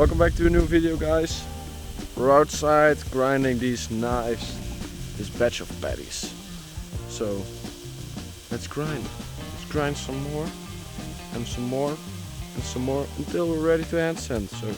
Welcome back to a new video, guys. We're outside grinding these knives, this batch of patties. So let's grind. Let's grind some more and some more and some more until we're ready to hand sand. So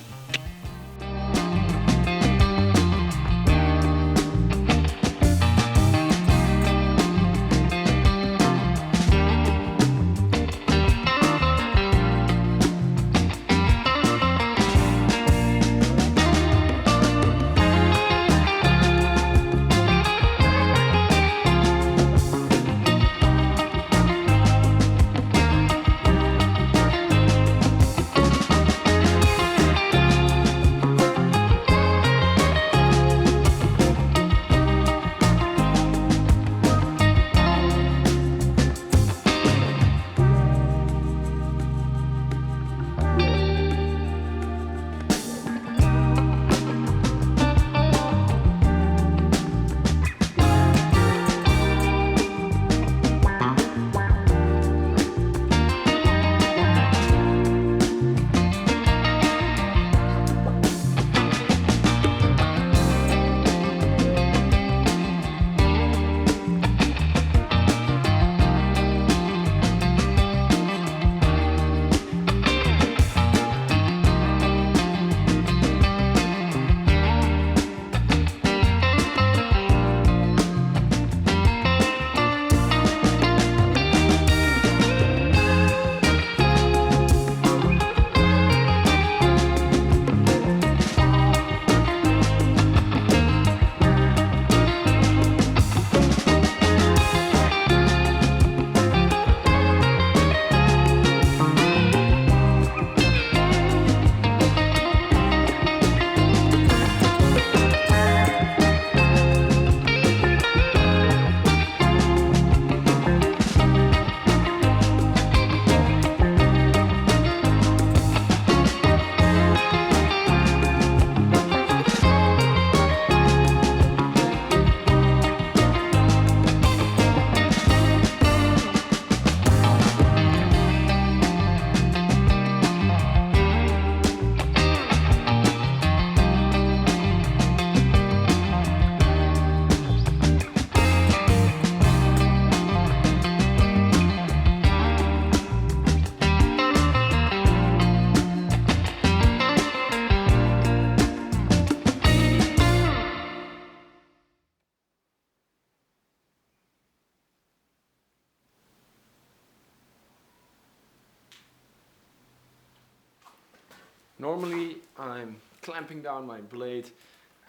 normally I'm clamping down my blade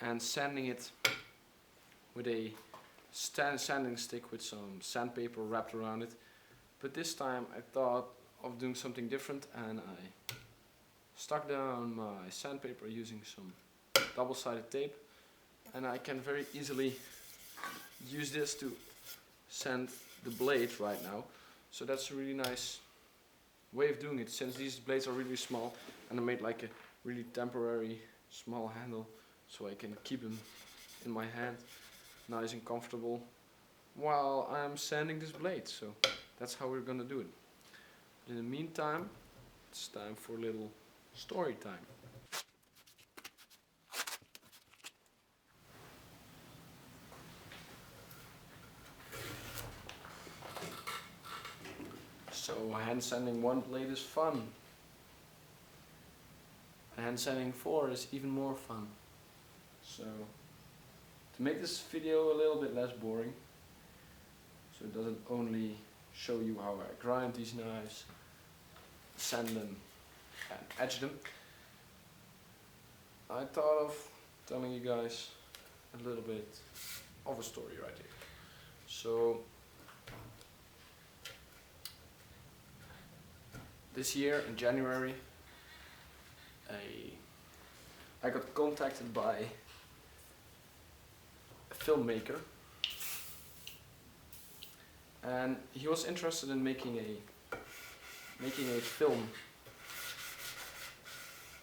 and sanding it with a sanding stick with some sandpaper wrapped around it. But this time I thought of doing something different, and I stuck down my sandpaper using some double-sided tape, and I can very easily use this to sand the blade right now. So that's a really nice way of doing it, since these blades are really small, and I made like a really temporary small handle so I can keep them in my hand nice and comfortable while I'm sanding this blade. So that's how we're gonna do it. But in the meantime, it's time for a little story time. So hand sanding one blade is fun. Hand sanding 4 is even more fun. So to make this video a little bit less boring, so it doesn't only show you how I grind these knives, sand them and edge them, I thought of telling you guys a little bit of a story right here. So this year in January, I got contacted by a filmmaker, and he was interested in making a film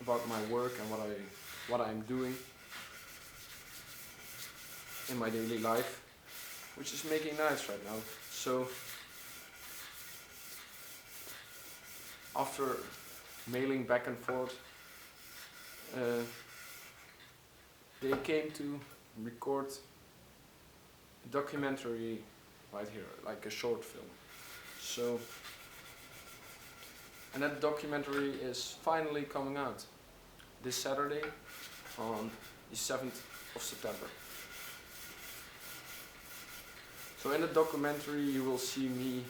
about my work and what I'm doing in my daily life, which is making knives right now. So after mailing back and forth they came to record a documentary right here, like a short film. So, and that documentary is finally coming out this Saturday on the 7th of September. So in the documentary you will see me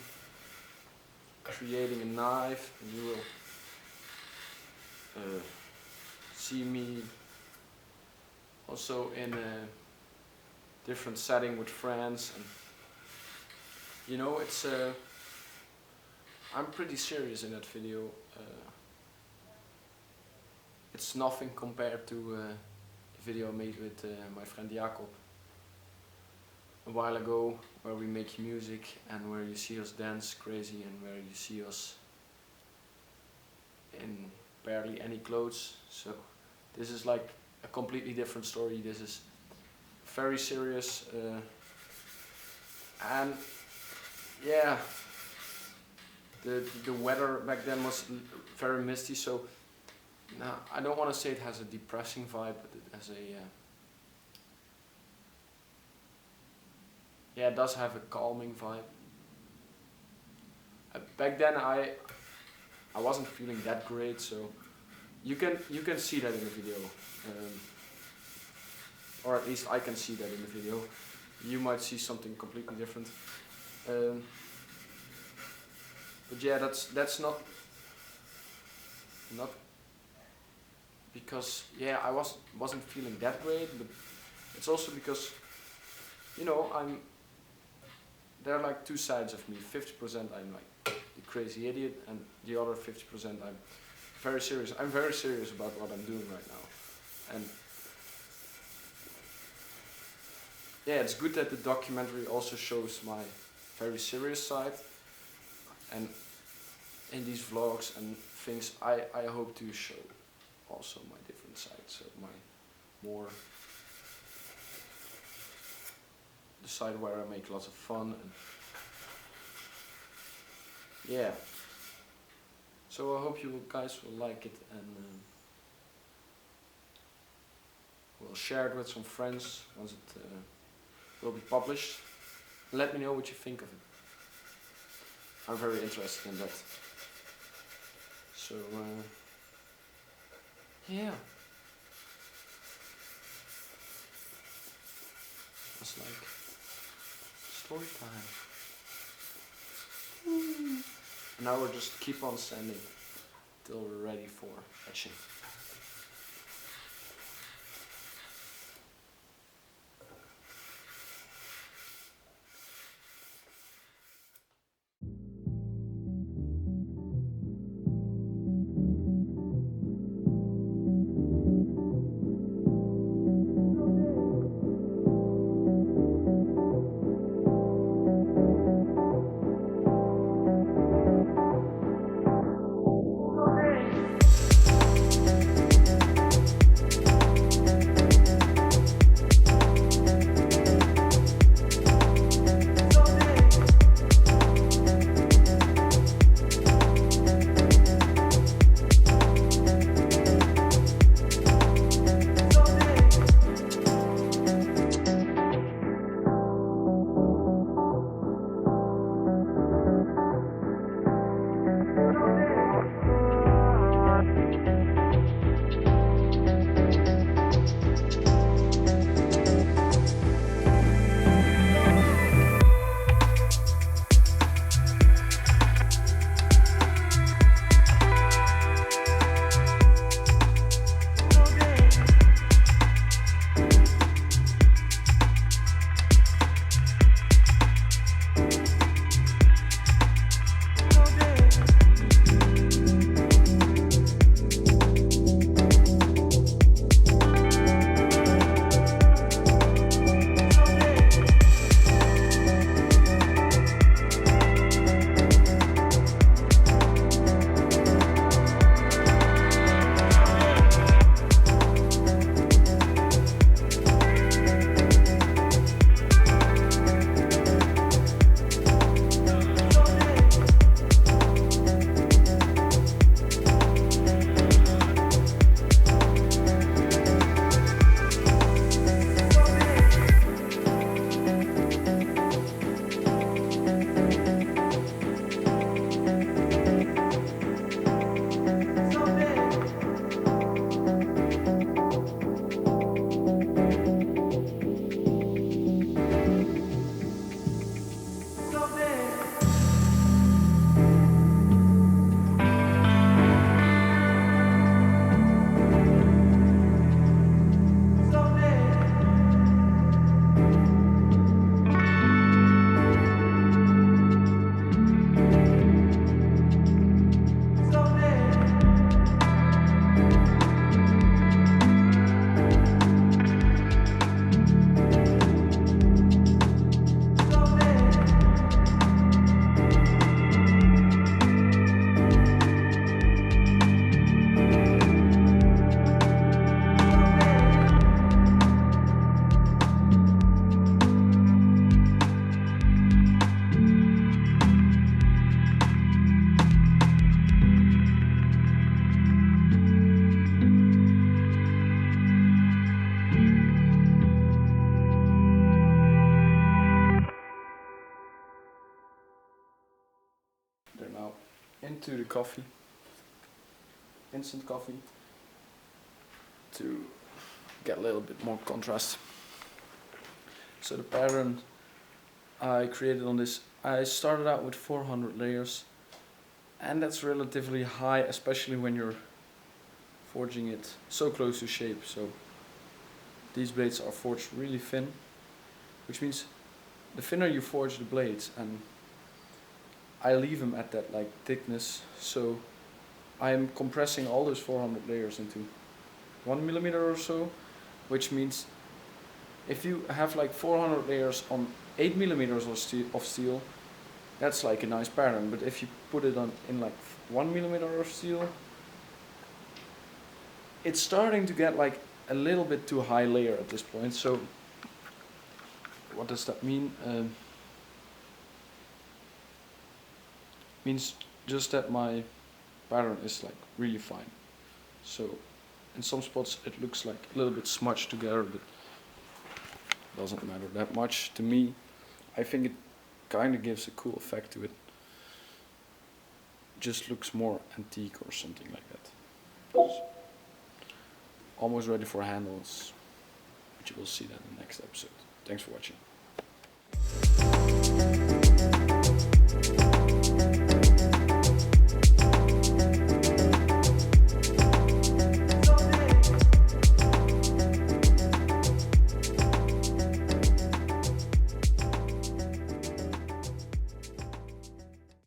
creating a knife, and you will see me also in a different setting with friends, and you know, it's I'm pretty serious in that video. It's nothing compared to the video I made with my friend Jacob a while ago, where we make music and where you see us dance crazy and where you see us in barely any clothes. So this is like a completely different story. This is very serious, and yeah, the weather back then was very misty, so now I don't want to say it has a depressing vibe, but it has a yeah, it does have a calming vibe. Back then I wasn't feeling that great, so you can see that in the video, or at least I can see that in the video. You might see something completely different, but yeah, that's not because yeah I wasn't feeling that great, but it's also because, you know, there are like two sides of me. 50% I'm like the crazy idiot, and the other 50% I'm very serious. I'm very serious about what I'm doing right now. And yeah, it's good that the documentary also shows my very serious side, and in these vlogs and things I hope to show also my different sides, so my more the side where I make lots of fun, and yeah. So I hope you guys will like it, and we'll share it with some friends once it will be published. Let me know what you think of it. I'm very interested in that. So yeah. It's like story time. And now we'll just keep on sanding till we're ready for etching. into the coffee, instant coffee, to get a little bit more contrast. So the pattern I created on this, I started out with 400 layers, and that's relatively high, especially when you're forging it so close to shape. So these blades are forged really thin, which means the thinner you forge the blades, and I leave them at that like thickness, so I'm compressing all those 400 layers into 1 millimeter or so, which means if you have like 400 layers on 8 millimeters of steel, that's like a nice pattern. But if you put it on in like 1 millimeter of steel, it's starting to get like a little bit too high layer at this point. So what does that mean? Means just that my pattern is like really fine. So in some spots it looks like a little bit smudged together, but doesn't matter that much to me. I think it kind of gives a cool effect to it. Just looks more antique or something like that. Almost ready for handles, but you will see that in the next episode. Thanks for watching.